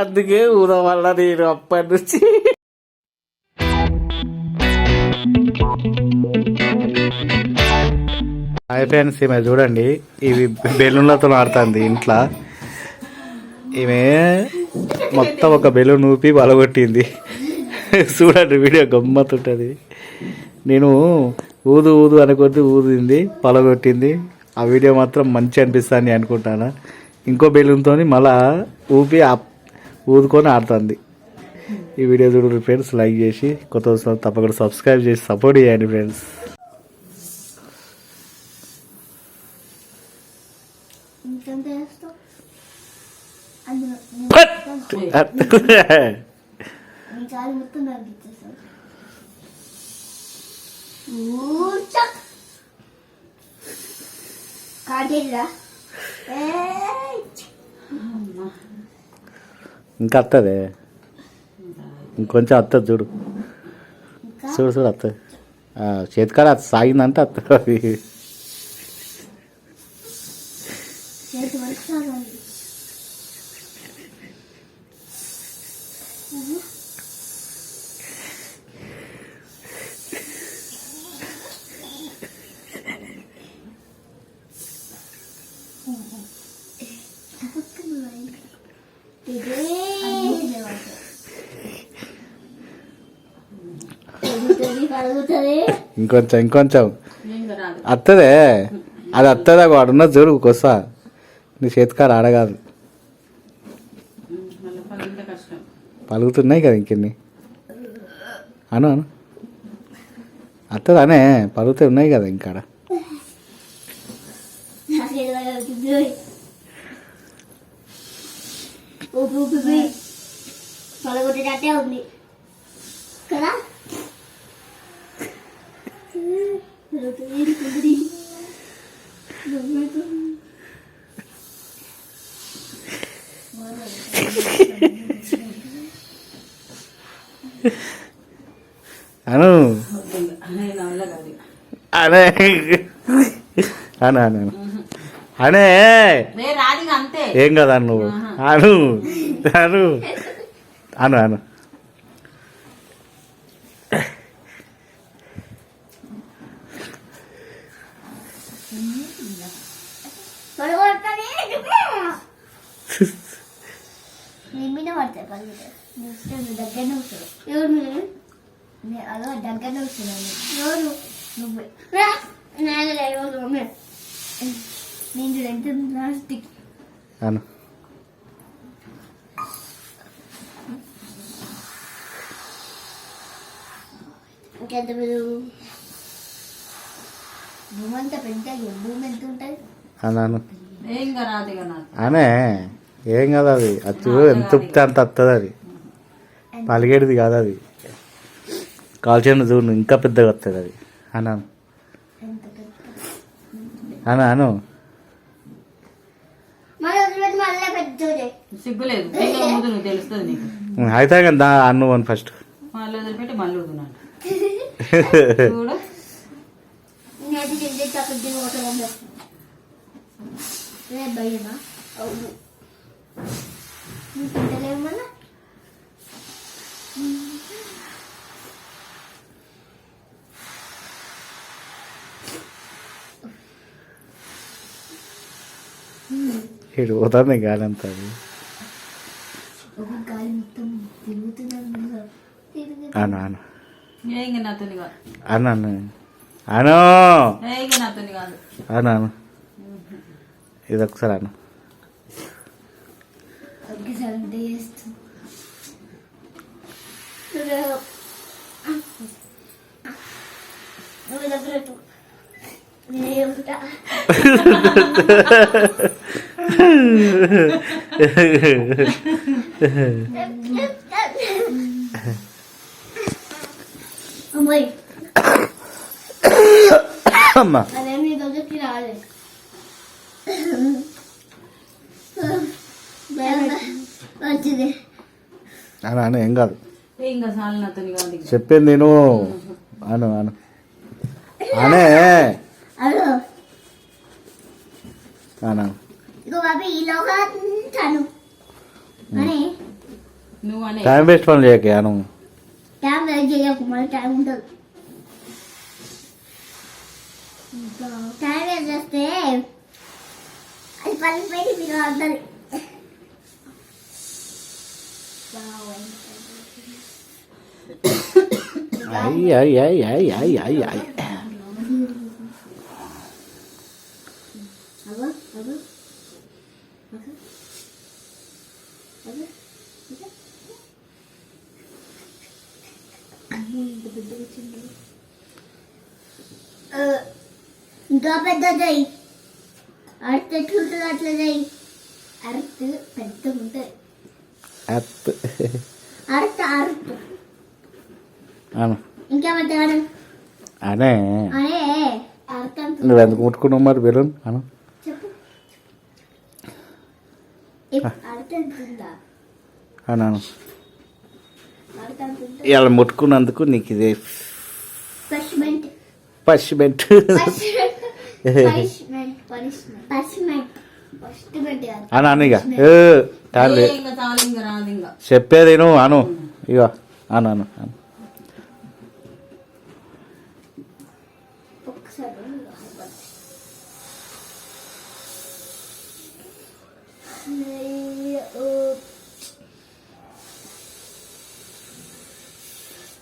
అందుకే ఊర వల్ల నేను అప్పటి నుంచి హాయ్ ఫ్రెండ్స్, ఈమె చూడండి, ఇవి బెలూన్లతో ఆడుతుంది ఇంట్లో. ఈమె మొత్తం ఒక బెలూన్ ఊపి బలగొట్టింది. చూడండి, వీడియో గమ్మత్తుంటుంది. నేను ఊదు ఊదు అనుకొద్ది ఊదింది, పలగొట్టింది. ఆ వీడియో మాత్రం మంచి అనిపిస్తుంది అనుకుంటాను. ఇంకో బెలూన్తో మళ్ళా ఊపి ఊదుకొని ఆడుతుంది. ఈ వీడియో చూడండి ఫ్రెండ్స్, లైక్ చేసి కొత్త తప్పకుండా సబ్స్క్రైబ్ చేసి సపోర్ట్ చేయండి ఫ్రెండ్స్. ఇంకా వస్తుంది, ఇంకొంచెం వస్తుంది. చూడు చూడు చూడు వస్తుంది. చేతికాడ సాగిందంటే వస్తుంది. ఇంకొంచెం ఇంకొంచెం వస్తుందే, అది వస్తుంది. వాడున్న చూడు కొసా, నీ చేతికాడ ఆడగాదు. పలుకుతున్నాయి కదా ఇంకెన్ని. అను అను వస్తుంది అనే పలుకుతూ ఉన్నాయి కదా ఇంకాడ. పలగొట్టేటట్టే ఉంది కదా. అను అనే అను అను అనే ఏం కదా నువ్వు అను అను అను అను దగ్గరనే వస్తుంది. ఎవరు అదో దగ్గరనే వస్తున్నాను. ఎవరు నువ్వే నేను ఎంత ప్లాస్టిక్ అను ఇంకెంత మీరు భూమి అంతా పెద్ద భూమి ఎంత ఉంటుంది అన్నాను అనే ఏం కదా. అది అచ్చు ఎంత ఉప్తే అంత వస్తుంది. అది పలిగేటిది కాదు, అది కాల్చిన చూడు ఇంకా పెద్దగా వస్తుంది. అది అన్నాను అను అను అయితే కదా అన్ను అని ఫస్ట్ ఇటు పోతుంది గాలి అంతా. అను అను అను అను అను అను అను ఇది ఒకసారి అను. అమ్మా వచ్చింది. అని అను ఏం కాదు ఇంకా చాలు నాతో కాదు చెప్పింది నేను అను అను అనే అదో అను ఇగో బాబీ ఈలోగా అంటాను అని నువ్వు అనే టైం వేస్ట్ పని చేయక అను టైం వేస్ట్ చేయకు, మళ్ళీ టైం ఉండదు. టైం వేస్ట్ చేస్తే అది పలిపోయి మీరు అందరు అయ్యి అయ్యి అయ్యి అయ్యి అయ్యి అయ్యి అయ్యి అగో అగో అగో అగో ఇంత పెద్ద వచ్చింది. ఇంకా పెద్ద చేయి, అర్త్ ఎట్లుంటుంది అట్లా చేయి. అర్త్ పెద్దగా ఉంటుంది. అత్ అర్త్ అర్త్ అను ఇంకేమంటే అను అనే అనే అర్త్ అంత నువ్వు ఎందుకు ముట్టుకున్నావు మరి బెలూన్ అను చెప్పు. అర్త్ అంటుందా? అను అను అర్త్ అంటుందా? ఇలా ముట్టుకున్నందుకు నీకు ఇదే punishment punishment punishment punishment punishment కాదు. అను అను ఇక టైం లేదు ఇంకా చాలు ఇంకా రాదు ఇంకా చెప్పేది నువ్వు అను ఇక అను అను అను ఒకసారి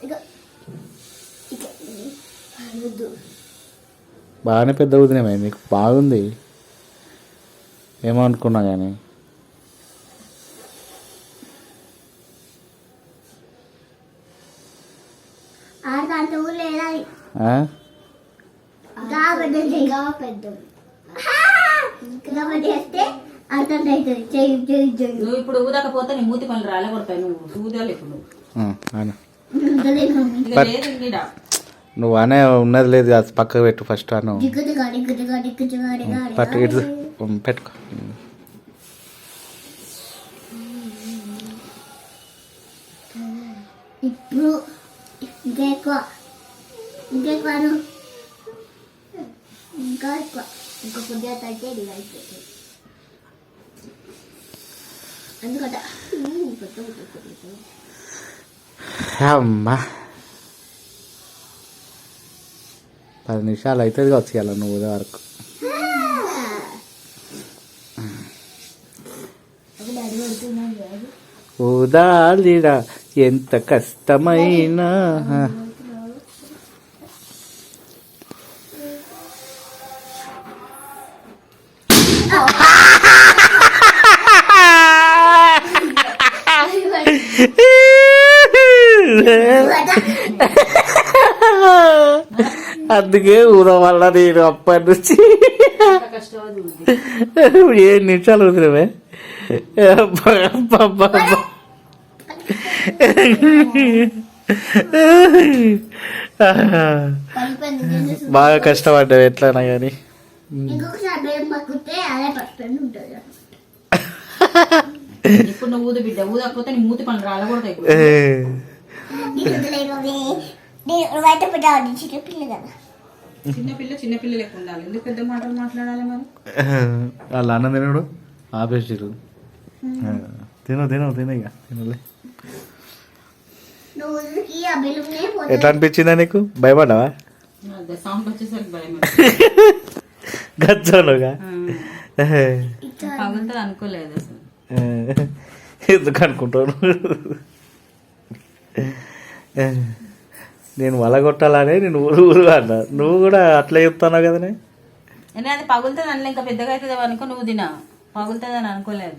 ఇక ఇక అనొద్దు. బాగానే పెద్ద వదిలేమే నీకు బాగుంది ఏమో అనుకున్నా కానీ ఆడదాంట్లో లేదా ఆ? గా పెద్దది గా పెద్దది కాబట్టి వేస్తే అర్థం అవుతుంది. చెయ్యి చెయ్యి చెయ్యి నువ్వు ఇప్పుడు ఊదకపోతే నీ మూతి పనులు రాలే కొడతాయి నువ్వు ఊదాలి ఇప్పుడు అను ఇక లేదు ఇంకీడ నువ్వు అనే ఉన్నది లేదు అది పక్కకు పెట్టు ఫస్ట్ అను దిగ్గుదిగా దిగ్గుదిగా దిగ్గుదిగా పట్టు ఇటు పెట్టుకో ఇప్పుడు ఇంకా ఎక్కువ ఇంకా ఎక్కువ అను. ఇంకా ఎక్కువ ఇంకా కొద్దిగా తగ్గే ఇది అయిపోతుంది. అందుకట అమ్మా 10 నిమిషాలు అవుతుంది కావచ్చు ఇలా నువ్వు ఉదయం వరకు ఊదాలిరా ఎంత కష్టమైనా అందుకే ఊరం వల్ల నేను అప్పటి నుంచి కష్టం 7 నిమిషాలు వదిలేమే బాగా కష్టపడ్డావు ఎట్లయినా కానీ ఇంకొకసారి భయం పక్కుతే అదే పర్ఫెక్ట్ ఉంటుంది. ఇప్పుడు నువ్వు ఊదు బిడ్డ ఊదకపోతే నీ మూతి పనులు రాలే కొడతాయి బయట పెట్టాలి చిన్నపిల్ల కదా. చిన్నపిల్ల లెక్క ఉండాలి ఎందుకు పెద్ద మాటలు మాట్లాడాలి మరి వాళ్ళ అన్న తినడు ఆపేసిరు తిను ఇక తినలే నువ్వు ఉరికి ఆ బెలూనే ఎట్లా అనిపించిందా నీకు భయపడ్డావా అదే సౌండ్ వచ్చేసరికి భయం గచ్చోనుగా పగులుతుంది అనుకోలేదు అసలు ఎందుకు అనుకుంటాను నేను వలగొట్టాలనే నేను ఊరు అన్నా నువ్వు కూడా అట్లా చెప్తున్నావు కదనే నేను అది పగులుతుంది అందులో ఇంకా పెద్దగా అవుతుంది అనుకో నువ్వు తినా పగులుతుంది అని అనుకోలేదు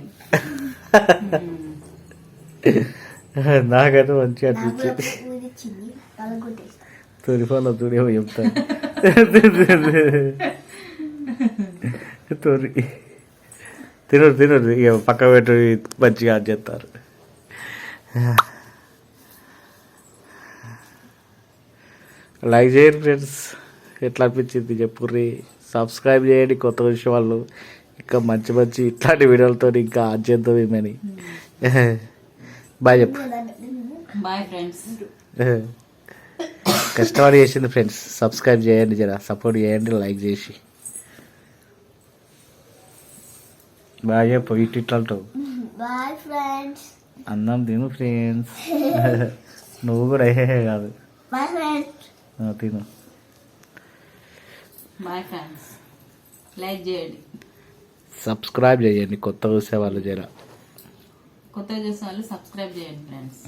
నాకైతే మంచిగా అనిపించింది ఊదిచ్చింది పగలగొట్టేస్తా. తొలిఫోన్లో తూడేమో చెప్తాను తొలి తినరు ఇక పక్క పెట్టి మంచిగా అది చేస్తారు లైక్ చేయండి ఫ్రెండ్స్ ఎట్లా అనిపించింది చెప్పుర్రి సబ్స్క్రైబ్ చేయండి కొత్త విషయం వాళ్ళు ఇంకా మంచి ఇట్లాంటి వీడియోలతో ఇంకా అది చేద్దాం ఏమని బాయ్ చెప్పు. Bye friends. కష్టపడి చేసింది ఫ్రెండ్స్. సబ్స్క్రైబ్ చేయండి, జర సపోర్ట్ చేయండి, లైక్ చేసి. బాయ్ చెప్పు. ఇట్లా అంటావు. Bye friends. అన్నం తిను ఫ్రెండ్స్. నువ్వు కూడా కాదు. Bye friends. తిను. Bye friends. లైక్ చేయండి, సబ్స్క్రైబ్ చేయండి. కొత్తగా చూసే వాళ్ళు జర. కొత్తగా చూసే వాళ్ళు సబ్స్క్రైబ్ చేయండి ఫ్రెండ్స్.